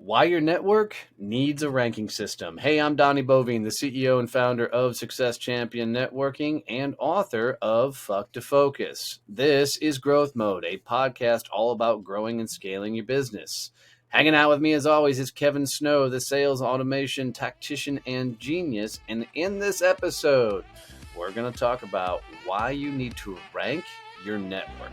Why your network needs a ranking system. Hey, I'm Donnie Bovine, the CEO and founder of Success Champion Networking and author of Fuck to Focus. This is Growth Mode, a podcast all about growing and scaling your business. Hanging out with me as always is Kevin Snow, the sales automation tactician and genius. And in this episode, we're going to talk about why you need to rank your network.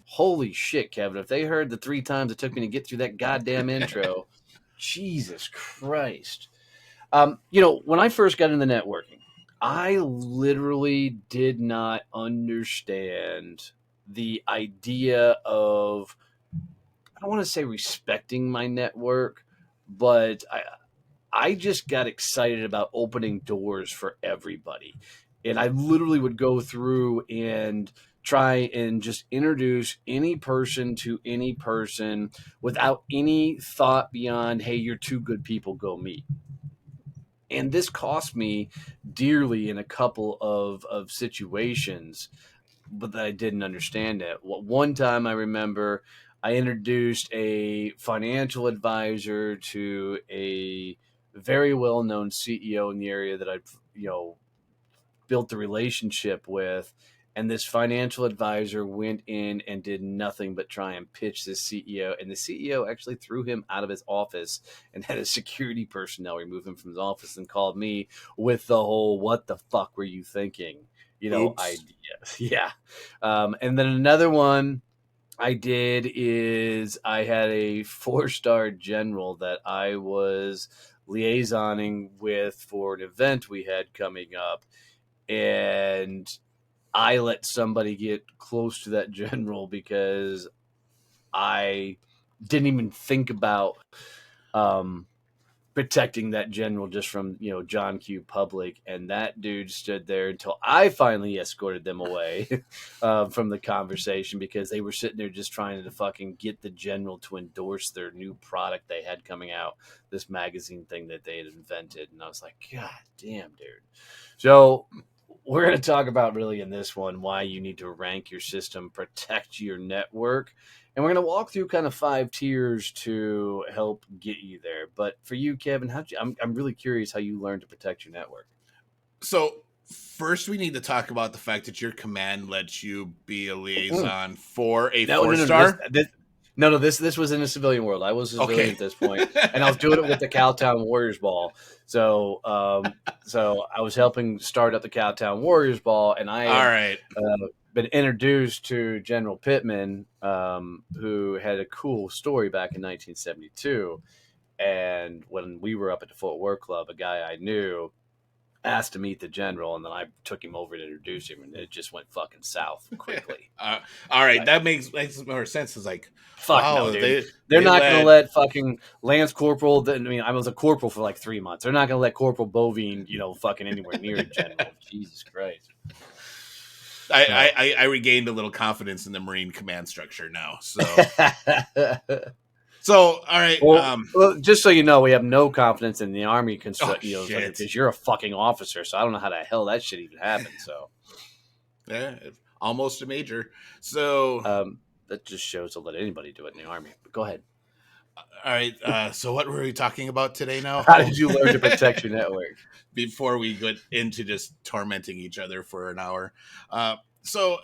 Holy shit, Kevin. If they heard the 3 times it took me to get through that goddamn intro, Jesus Christ. When I first got into networking, I literally did not understand the idea of, I don't want to say respecting my network, but I just got excited about opening doors for everybody. And I literally would go through and try and just introduce any person to any person without any thought beyond, hey, you're two good people, go meet. And this cost me dearly in a couple of situations, but that I didn't understand it. One time I remember I introduced a financial advisor to a very well-known CEO in the area that I've, built the relationship with. And this financial advisor went in and did nothing but try and pitch this CEO. And the CEO actually threw him out of his office and had a security personnel remove him from his office and called me with the whole, what the fuck were you thinking? Idea. Yeah. And then another one I did is I had a 4-star general that I was liaisoning with for an event we had coming up. And I let somebody get close to that general because I didn't even think about protecting that general just from, John Q. Public. And that dude stood there until I finally escorted them away from the conversation because they were sitting there just trying to fucking get the general to endorse their new product they had coming out, this magazine thing that they had invented. And I was like, God damn, dude. So we're going to talk about really in this one why you need to rank your system, protect your network, and we're going to walk through kind of 5 tiers to help get you there. But for you, Kevin, I'm really curious how you learned to protect your network. So first, we need to talk about the fact that your command lets you be a liaison for a 4-star. No, this was in the civilian world. I was a civilian at this point, and I was doing it with the Cowtown Warriors Ball. So I was helping start up the Cowtown Warriors Ball, and I had been introduced to General Pittman, who had a cool story back in 1972. And when we were up at the Fort Worth Club, a guy I knew asked to meet the general, and then I took him over to introduce him, and it just went fucking south quickly. All right, that makes more sense. It's like, fuck wow, no, dude. They're not going to let fucking Lance Corporal. I was a corporal for like 3 months. They're not going to let Corporal Bovine, fucking anywhere near a general. Jesus Christ. I regained a little confidence in the Marine command structure now. So, all right. Well, just so you know, we have no confidence in the Army because you're a fucking officer. So I don't know how the hell that shit even happened. So, yeah, almost a major. So that just shows to let anybody do it in the Army. But go ahead. All right. So what were we talking about today now? How did you learn to protect your network? Before we get into just tormenting each other for an hour. So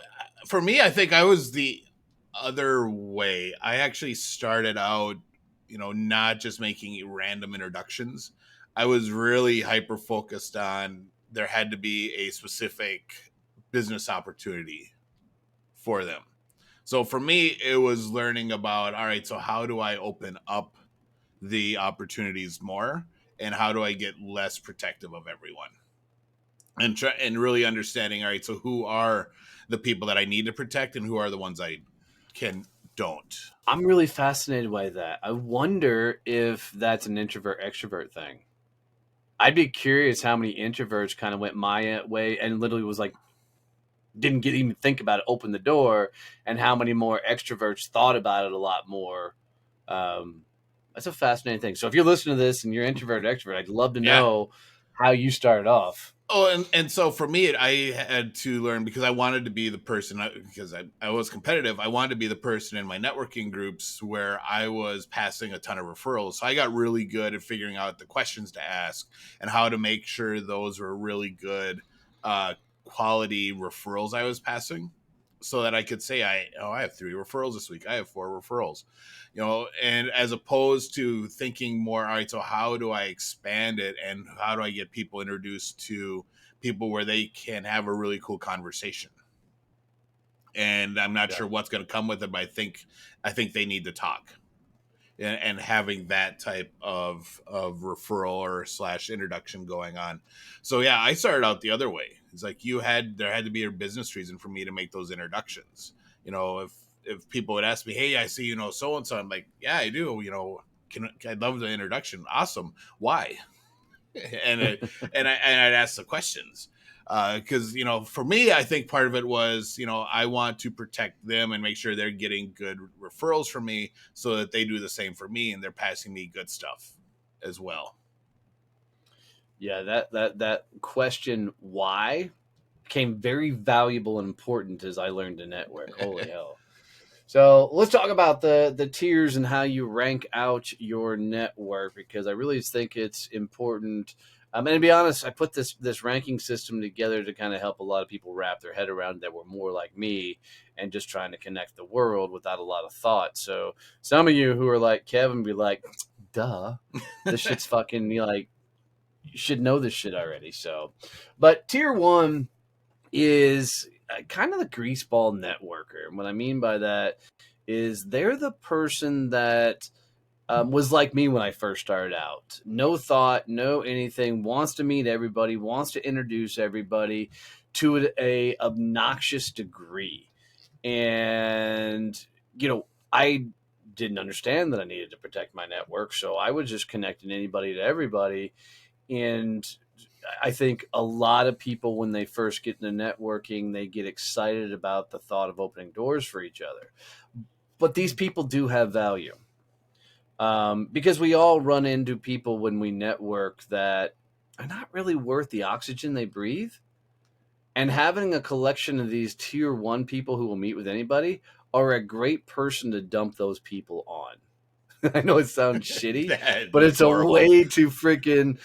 for me, I think I was the other way. I actually started out, not just making random introductions. I was really hyper focused on there had to be a specific business opportunity for them. So for me, it was learning about, all right, so how do I open up the opportunities more, and how do I get less protective of everyone? And really understanding, all right, so who are the people that I need to protect and who are the ones I don't. I'm really fascinated by that. I wonder if that's an introvert-extrovert thing. I'd be curious how many introverts kind of went my way and literally was like, didn't even think about it, open the door, and how many more extroverts thought about it a lot more That's a fascinating thing. So if you're listening to this and you're introvert or extrovert, I'd love to Yeah. know how you started off. Oh, and so for me, I had to learn because I wanted to be the person, because I was competitive. I wanted to be the person in my networking groups where I was passing a ton of referrals. So I got really good at figuring out the questions to ask and how to make sure those were really good, quality referrals I was passing, so that I could say, I have 3 referrals this week. I have 4 referrals, and as opposed to thinking more, all right, so how do I expand it, and how do I get people introduced to people where they can have a really cool conversation? And I'm not Yeah. sure what's going to come with it, but I think they need to talk, and having that type of referral or slash introduction going on. So yeah, I started out the other way. It's like there had to be a business reason for me to make those introductions. If people would ask me, hey, I see so and so, I'm like, yeah, I do. I love the introduction. Awesome. Why? and I'd ask the questions, because for me, I think part of it was, I want to protect them and make sure they're getting good referrals from me, so that they do the same for me and they're passing me good stuff as well. Yeah, that question why became very valuable and important as I learned to network. Holy hell. So let's talk about the tiers and how you rank out your network, because I really think it's important. And to be honest, I put this ranking system together to kind of help a lot of people wrap their head around that were more like me and just trying to connect the world without a lot of thought. So some of you who are like Kevin be like, duh, this shit's fucking, like, you should know this shit already. So, but tier one is kind of the greaseball networker. And what I mean by that is they're the person that was like me when I first started out. No thought, no anything, wants to meet everybody, wants to introduce everybody to a obnoxious degree. And, I didn't understand that I needed to protect my network. So I was just connecting anybody to everybody. And I think a lot of people, when they first get into networking, they get excited about the thought of opening doors for each other. But these people do have value, because we all run into people when we network that are not really worth the oxygen they breathe. And having a collection of these tier one people who will meet with anybody are a great person to dump those people on. I know it sounds shitty, but That's it's a horrible. way to freaking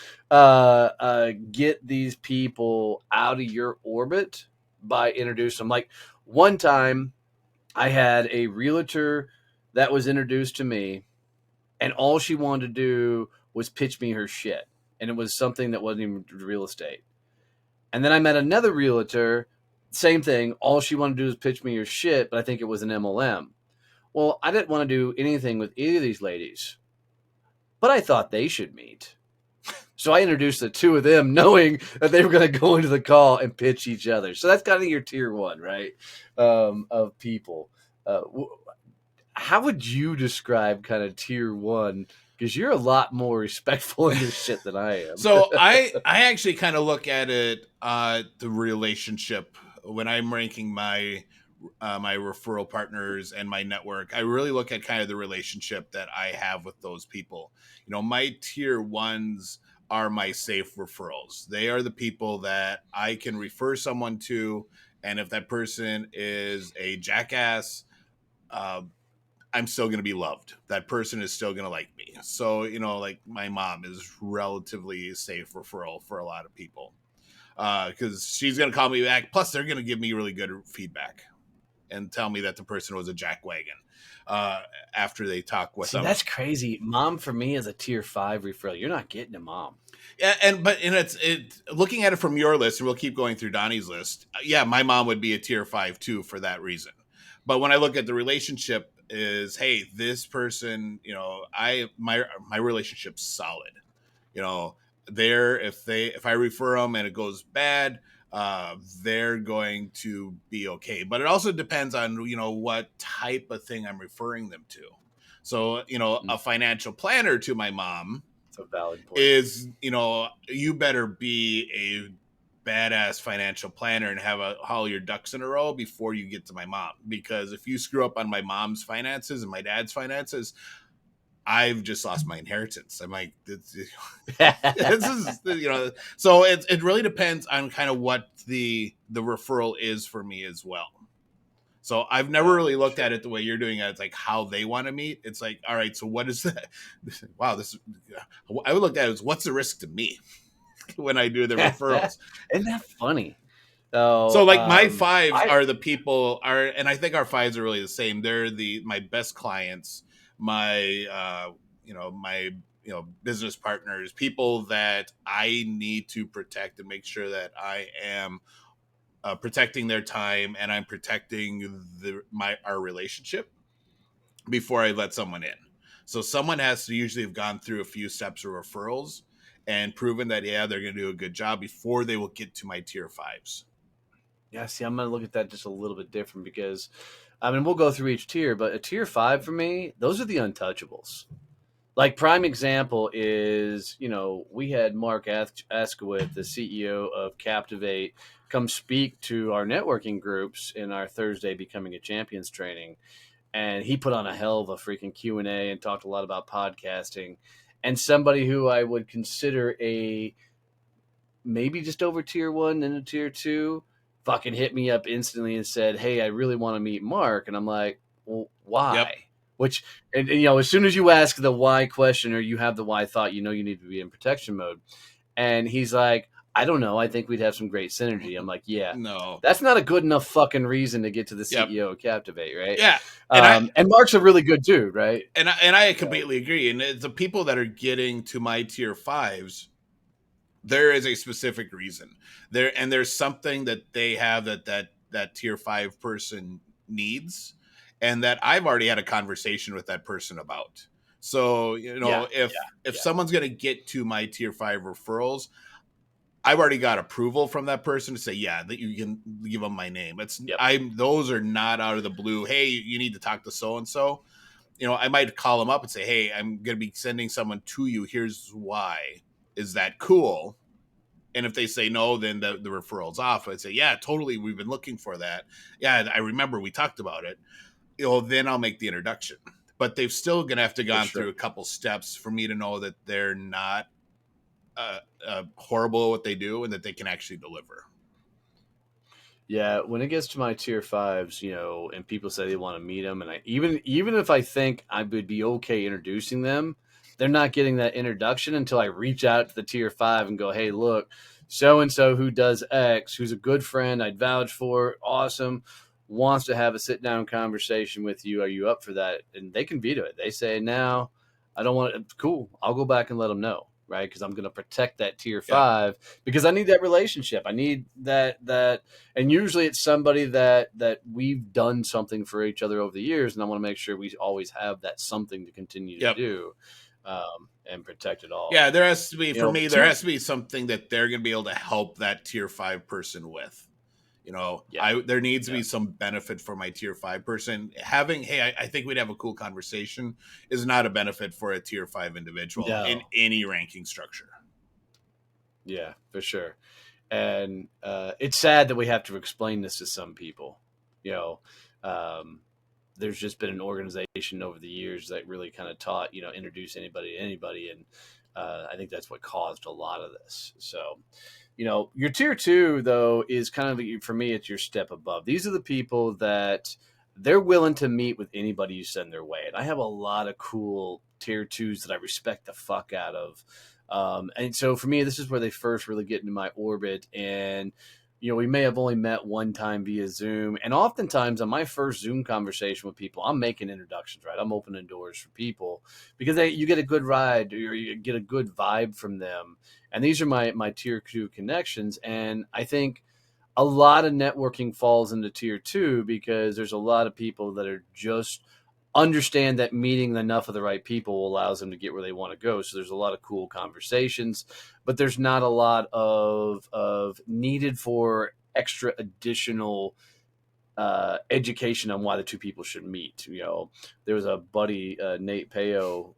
get these people out of your orbit by introducing them. Like one time, I had a realtor that was introduced to me, and all she wanted to do was pitch me her shit, and it was something that wasn't even real estate. And then I met another realtor, same thing. All she wanted to do was pitch me her shit, but I think it was an MLM. Well, I didn't want to do anything with either of these ladies, but I thought they should meet. So I introduced the two of them, knowing that they were going to go into the call and pitch each other. So that's kind of your tier one, right? Of people. How would you describe kind of tier one? Because you're a lot more respectful in this shit than I am. So I actually kind of look at it, the relationship, when I'm ranking my referral partners and my network. I really look at kind of the relationship that I have with those people. My tier ones are my safe referrals. They are the people that I can refer someone to, and if that person is a jackass, uh, I'm still going to be loved. That person is still going to like me. So, like my mom is relatively a safe referral for a lot of people, because she's going to call me back. Plus, they're going to give me really good feedback and tell me that the person was a jackwagon, uh, after they talk with See, them. that's crazy. Mom for me is a tier five referral. You're not getting a mom. Yeah, and it looking at it from your list, and we'll keep going through Donnie's list. Yeah, my mom would be a tier 5 too for that reason. But when I look at the relationship, is, hey, this person, my relationship's solid. You know, if I refer them and it goes bad, they're going to be okay. But it also depends on what type of thing I'm referring them to. So Mm, a financial planner to my mom it's a valid point. is, you better be a badass financial planner and have all your ducks in a row before you get to my mom. Because if you screw up on my mom's finances and my dad's finances, I've just lost my inheritance. I'm like, this is, so it really depends on kind of what the referral is for me as well. So I've never Yeah, really looked sure. at it the way you're doing it. It's like how they want to meet. It's like, all right, so what is that? Wow, this, I would look at it as what's the risk to me when I do the referrals. Isn't that funny? So So, like my fives I are the people are, and I think our fives are really the same. They're my best clients, my my business partners, people that I need to protect and make sure that I am protecting their time and I'm protecting our relationship before I let someone in. So someone has to usually have gone through a few steps of referrals and proven that yeah they're going to do a good job before they will get to my tier fives. Yeah, see, I'm gonna look at that just a little bit different because, I mean, we'll go through each tier, but a tier five for me, those are the untouchables. Like prime example is, we had Mark Askowitz, the CEO of Captivate, come speak to our networking groups in our Thursday Becoming a Champions training, and he put on a hell of a freaking Q&A and talked a lot about podcasting. And somebody who I would consider a maybe just over tier one and a tier two fucking hit me up instantly and said, "Hey, I really want to meet Mark." And I'm like, "Well, Yep. why?" Which, and as soon as you ask the why question or you have the why thought, you need to be in protection mode. And he's like, "I don't know. I think we'd have some great synergy." I'm like, "Yeah, No. that's not a good enough fucking reason to get to the Yep. CEO of Captivate, right?" Yeah. And I And Mark's a really good dude, right? and I So, completely agree. And the people that are getting to my tier fives, there is a specific reason there, and there's something that they have that tier five person needs, and that I've already had a conversation with that person about. So yeah, if yeah, someone's going to get to my tier five referrals, I've already got approval from that person to say, yeah, that you can give them my name. yep, Those are not out of the blue. Hey, you need to talk to so and so. I might call them up and say, hey, I'm going to be sending someone to you. Here's why. Is that cool? And if they say no, then the referral's off. I'd say, yeah, totally. We've been looking for that. Yeah, I remember we talked about it. Then I'll make the introduction. But they've still going to have to for gone sure. through a couple steps for me to know that they're not horrible at what they do and that they can actually deliver. Yeah, when it gets to my tier fives, and people say they want to meet them, and I even if I think I would be okay introducing them, they're not getting that introduction until I reach out to the tier five and go, "Hey, look, so and so who does X, who's a good friend, I'd vouch for, awesome, wants to have a sit down conversation with you. Are you up for that?" And they can veto it. They say, "No, I don't want it." Cool, I'll go back and let them know, right? Because I'm going to protect that tier Yep. five because I need that relationship. I need that and usually it's somebody that we've done something for each other over the years, and I want to make sure we always have that something to continue to Yep. do, and protect it all. Yeah, there has to be, for me, there Tier, has to be something that they're going to be able to help that tier five person with. yeah, There needs to yeah, be some benefit for my tier five person. Having, hey, I think we'd have a cool conversation is not a benefit for a tier five individual in no, any ranking structure. yeah, for sure. And it's sad that we have to explain this to some people. You know, um, there's just been an organization over the years that really kind of taught, introduce anybody to anybody, and I think that's what caused a lot of this. So, your tier two though is kind of, for me, it's your step above. These are the people that they're willing to meet with anybody you send their way, and I have a lot of cool tier twos that I respect the fuck out of. And so for me, this is where they first really get into my orbit. And, we may have only met one time via Zoom. And oftentimes on my first Zoom conversation with people, I'm making introductions, right? I'm opening doors for people because you get a good ride or you get a good vibe from them. And these are my tier two connections. And I think a lot of networking falls into tier two because there's a lot of people that are just understand that meeting enough of the right people allows them to get where they want to go. So there's a lot of cool conversations, but there's not a lot of needed for extra additional education on why the two people should meet. There was a buddy, Nate Peo,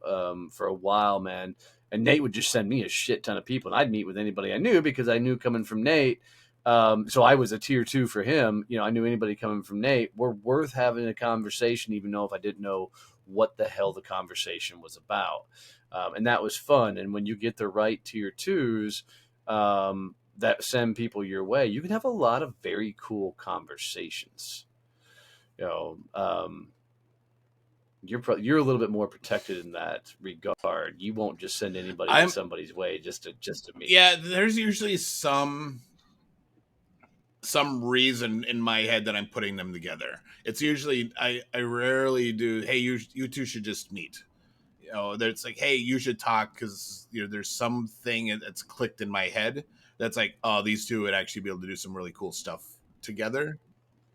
for a while, man, and Nate would just send me a shit ton of people, and I'd meet with anybody I knew because I knew coming from Nate. So I was a tier two for him. I knew anybody coming from Nate were worth having a conversation, even though if I didn't know what the hell the conversation was about. And that was fun. And when you get the right tier twos that send people your way, you can have a lot of very cool conversations. You know, you're a little bit more protected in that regard. You won't just send anybody to I'm somebody's way just to meet. Yeah, there's usually some reason in my head that I'm putting them together. It's usually I rarely do. Hey, you two should just meet. You know, it's like, hey, you should talk because there's something that's clicked in my head that's like, oh, these two would actually be able to do some really cool stuff together.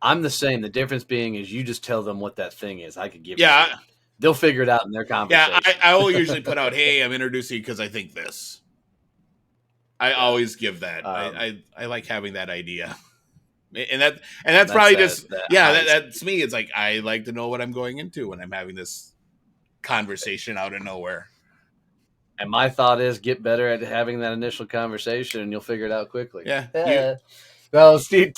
I'm the same. The difference being is you just tell them what that thing is. I could give a Yeah, shit. They'll figure it out in their yeah. conversation. I will usually put out, hey, I'm introducing you because I think this. I Yeah. always give that. Um, I like having that idea. And that's that's probably just that yeah, high that's speed. me. It's like I like to know what I'm going into when I'm having this conversation out of nowhere. And my thought is get better at having that initial conversation and you'll figure it out quickly. Yeah, you Yeah. No, Steve.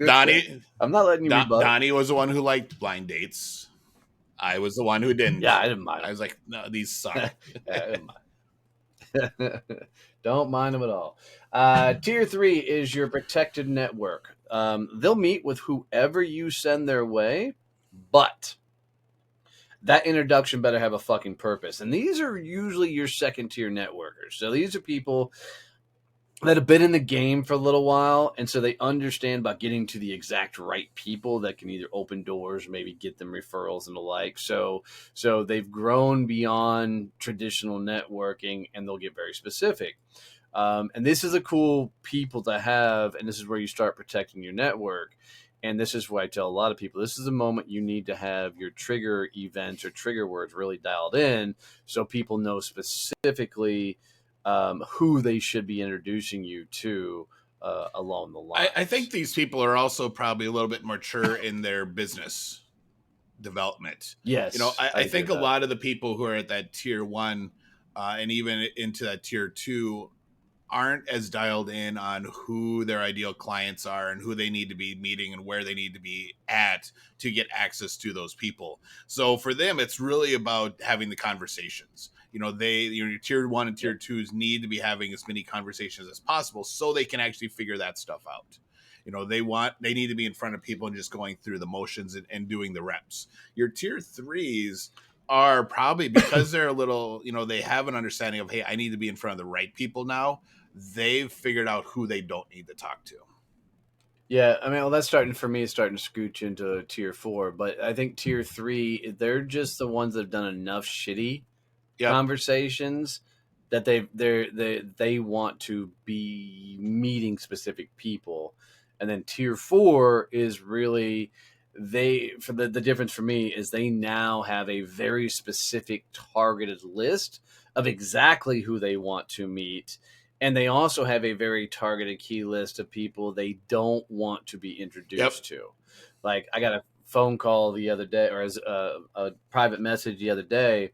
Donnie I'm not letting you rebut. Donnie was the one who liked blind dates. I was the one who didn't. Yeah, I didn't mind I was like, no, these suck. them. Yeah, I didn't mind. Don't mind them at all. Tier 3 is your protected network. They'll meet with whoever you send their way, but that introduction better have a fucking purpose. And these are usually your second tier networkers. So these are people that have been in the game for a little while, and so they understand about getting to the exact right people that can either open doors, maybe get them referrals and the like. So they've grown beyond traditional networking, and they'll get very specific. And this is a cool people to have, and this is where you start protecting your network. And this is why I tell a lot of people this is a moment you need to have your trigger events or trigger words really dialed in so people know specifically who they should be introducing you to along the I think lines. these people are also probably a little bit mature in their business development. Yes, I I agree think with a that. lot of the people who are at that tier one and even into that tier two aren't as dialed in on who their ideal clients are and who they need to be meeting and where they need to be at to get access to those people. So for them, it's really about having the conversations. Your tier one and tier Yep. twos need to be having as many conversations as possible so they can actually figure that stuff out. They need to be in front of people and just going through the motions and doing the reps. Your tier threes are probably because they're a little, they have an understanding of, hey, I need to be in front of the right people now. They've figured out who they don't need to talk to. Yeah, I mean, well, that's starting for me, starting to scooch into tier 4, but I think tier 3, they're just the ones that have done enough shitty Yep. conversations that they want to be meeting specific people. And then tier 4 is really they for the difference for me is they now have a very specific targeted list of exactly who they want to meet, and they also have a very targeted key list of people they don't want to be Yep. introduced to. Like I got a phone call the other day, or as a private message the other day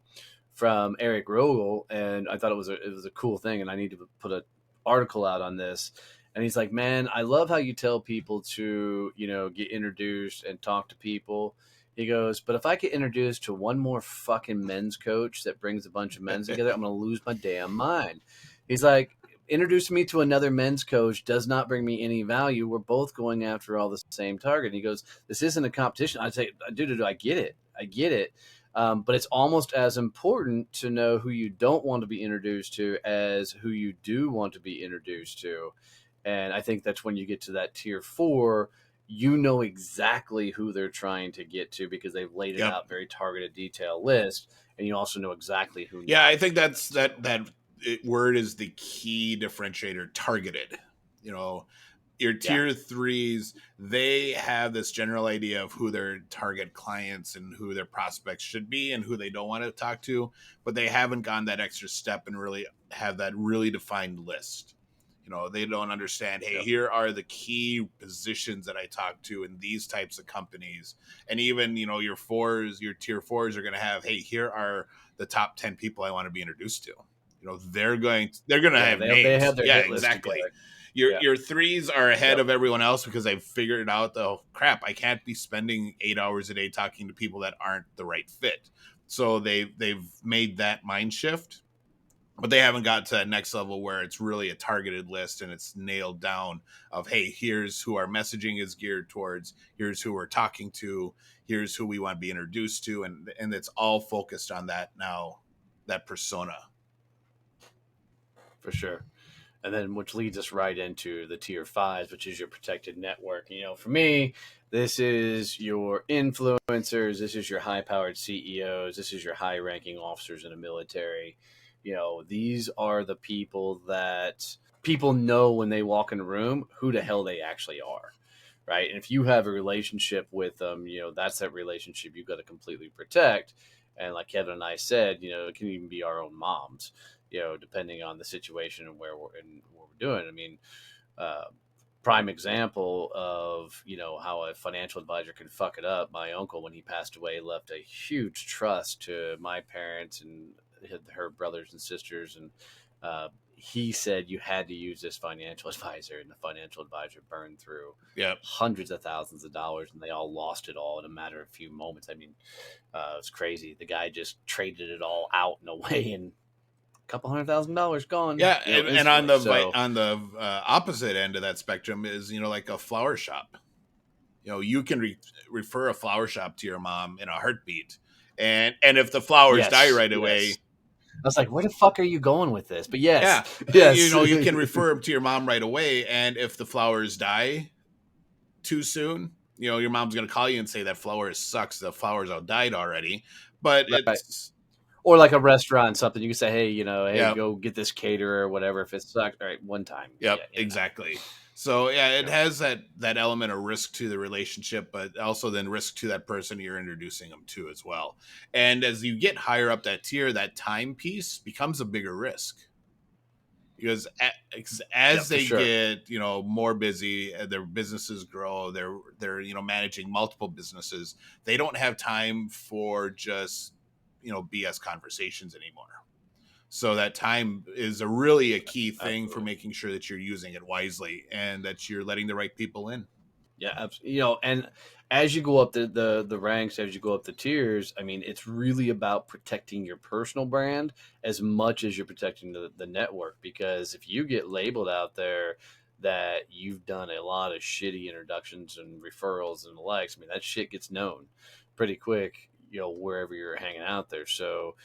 from Eric Rogel, and I thought it was a cool thing, and I need to put an article out on this. And he's like, "Man, I love how you tell people to get introduced and talk to people." He goes, "But if I get introduced to one more fucking men's coach that brings a bunch of men's together, I'm gonna lose my damn mind." He's like, "Introducing me to another men's coach does not bring me any value. We're both going after all the same target." And he goes, "This isn't a competition." I say, "Dude, I get it. I get it." But it's almost as important to know who you don't want to be introduced to as who you do want to be introduced to. And I think that's when you get to that tier 4, you know exactly who they're trying to get to because they've laid it Yep. out very targeted, detailed list, and you also know exactly who Yeah, not I to think introduce that's them to. that word is the key differentiator. Targeted. You know, your Yeah, tier threes, they have this general idea of who their target clients and who their prospects should be and who they don't want to talk to, but they haven't gone that extra step and really have that really defined list. They don't understand, hey, yep, here are the key positions that I talk to in these types of companies. And even, your tier fours are going to have, hey, here are the top 10 people I want to be introduced to. They're going to yeah. have They names. have their Yeah, hit list exactly. together. Your Yeah. your threes are ahead Yep. of everyone else because they've figured out, oh crap, I can't be spending 8 hours a day talking to people that aren't the right fit. So they've made that mind shift, but they haven't got to that next level where it's really a targeted list and it's nailed down of, hey, here's who our messaging is geared towards, here's who we're talking to, here's who we want to be introduced to, and it's all focused on that now, that persona. For sure. And then which leads us right into the tier fives, which is your protected network. For me, this is your influencers, this is your high powered CEOs, this is your high ranking officers in the military. These are the people that people know when they walk in a room who the hell they actually are. Right. And if you have a relationship with them, that's that relationship you've got to completely protect. And like Kevin and I said, it can even be our own moms, depending on the situation and what we're doing. I mean, uh, prime example of how a financial advisor can fuck it up. My uncle, when he passed away, left a huge trust to my parents and her brothers and sisters, and he said you had to use this financial advisor, and the financial advisor burned through Yep. hundreds of thousands of dollars, and they all lost it all in a matter of a few moments. I mean, it's crazy. The guy just traded it all out in a way, and couple $100,000 gone, Yeah, and on instantly. the So opposite end of that spectrum is, like a flower shop. You can refer a flower shop to your mom in a heartbeat, and if the flowers die yes, right yes. away, I was like, where the fuck are you going with this? But yes, yeah, yes, you can refer them to your mom right away, and if the flowers die too soon, your mom's gonna call you and say that flower sucks. The flowers all died already, but right. it's Or like a restaurant, something you can say, hey, hey, yeah. go get this caterer or whatever. If it sucks, all right, one time, Yep, yeah, in and out. exactly. So yeah, it Yeah, has that element of risk to the relationship, but also then risk to that person you're introducing them to as well. And as you get higher up that tier, that time piece becomes a bigger risk because yeah, as for they sure. get more busy, their businesses grow, they're managing multiple businesses. They don't have time for just BS conversations anymore. So that time is really a key thing for Absolutely. making sure that you're using it wisely and that you're letting the right people in. Yeah, and as you go up the ranks, as you go up the tiers, I mean, it's really about protecting your personal brand as much as you're protecting the network. Because if you get labeled out there that you've done a lot of shitty introductions and referrals and the likes, I mean, that shit gets known pretty quick, wherever you're hanging out there. So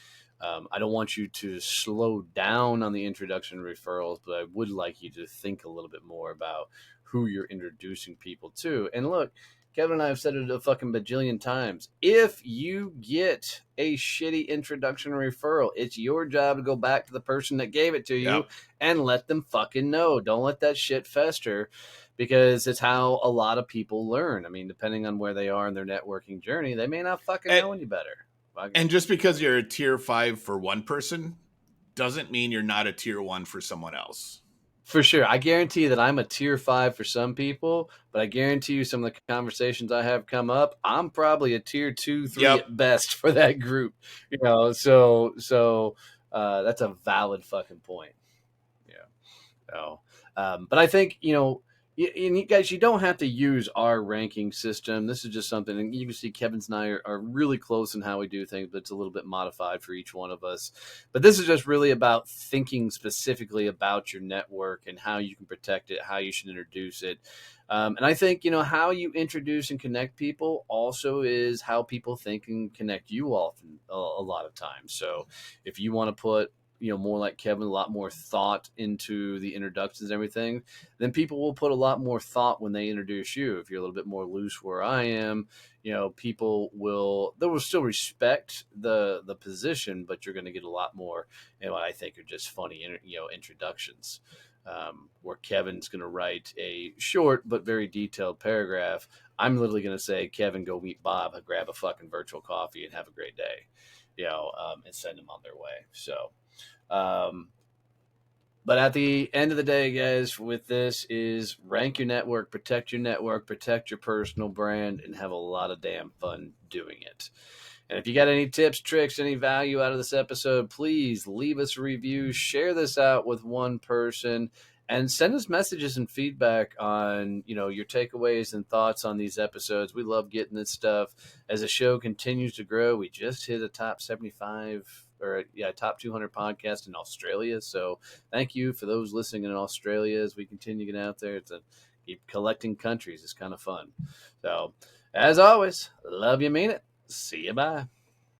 I don't want you to slow down on the introduction referrals, but I would like you to think a little bit more about who you're introducing people to. And look, Kevin and I have said it a fucking bajillion times. If you get a shitty introduction referral, it's your job to go back to the person that gave it to you Yep. and let them fucking know. Don't let that shit fester, because it's how a lot of people learn. I mean, depending on where they are in their networking journey, they may not fucking And, know any better. and just because you're a tier 5 for one person doesn't mean you're not a tier 1 for someone else. For sure. I guarantee that I'm a tier 5 for some people, but I guarantee you some of the conversations I have come up, I'm probably a tier 2, 3 Yep. at best for that group. So that's a valid fucking point. Yeah. So, but I think and you guys, you don't have to use our ranking system. This is just something, and you can see Kevin's and I are really close in how we do things, but it's a little bit modified for each one of us. But this is just really about thinking specifically about your network and how you can protect it, how you should introduce it. And I think how you introduce and connect people also is how people think and connect you often a lot of times. So if you want to put more like Kevin, a lot more thought into the introductions and everything, then people will put a lot more thought when they introduce you. If you're a little bit more loose where I am, they will still respect the position, but you're going to get a lot more, what I think are just funny, introductions. Where Kevin's going to write a short but very detailed paragraph, I'm literally going to say, Kevin, go meet Bob, grab a fucking virtual coffee, and have a great day, and send them on their way. So, um, but at the end of the day, guys, with this is rank your network, protect your personal brand, and have a lot of damn fun doing it. And if you got any tips, tricks, any value out of this episode, please leave us a review, share this out with one person, And send us messages and feedback on, your takeaways and thoughts on these episodes. We love getting this stuff. As the show continues to grow, we just hit a top 75 or top 200 podcast in Australia. So thank you for those listening in Australia as we continue to get out there to keep collecting countries. It's kind of fun. So as always, love you, mean it. See you, bye.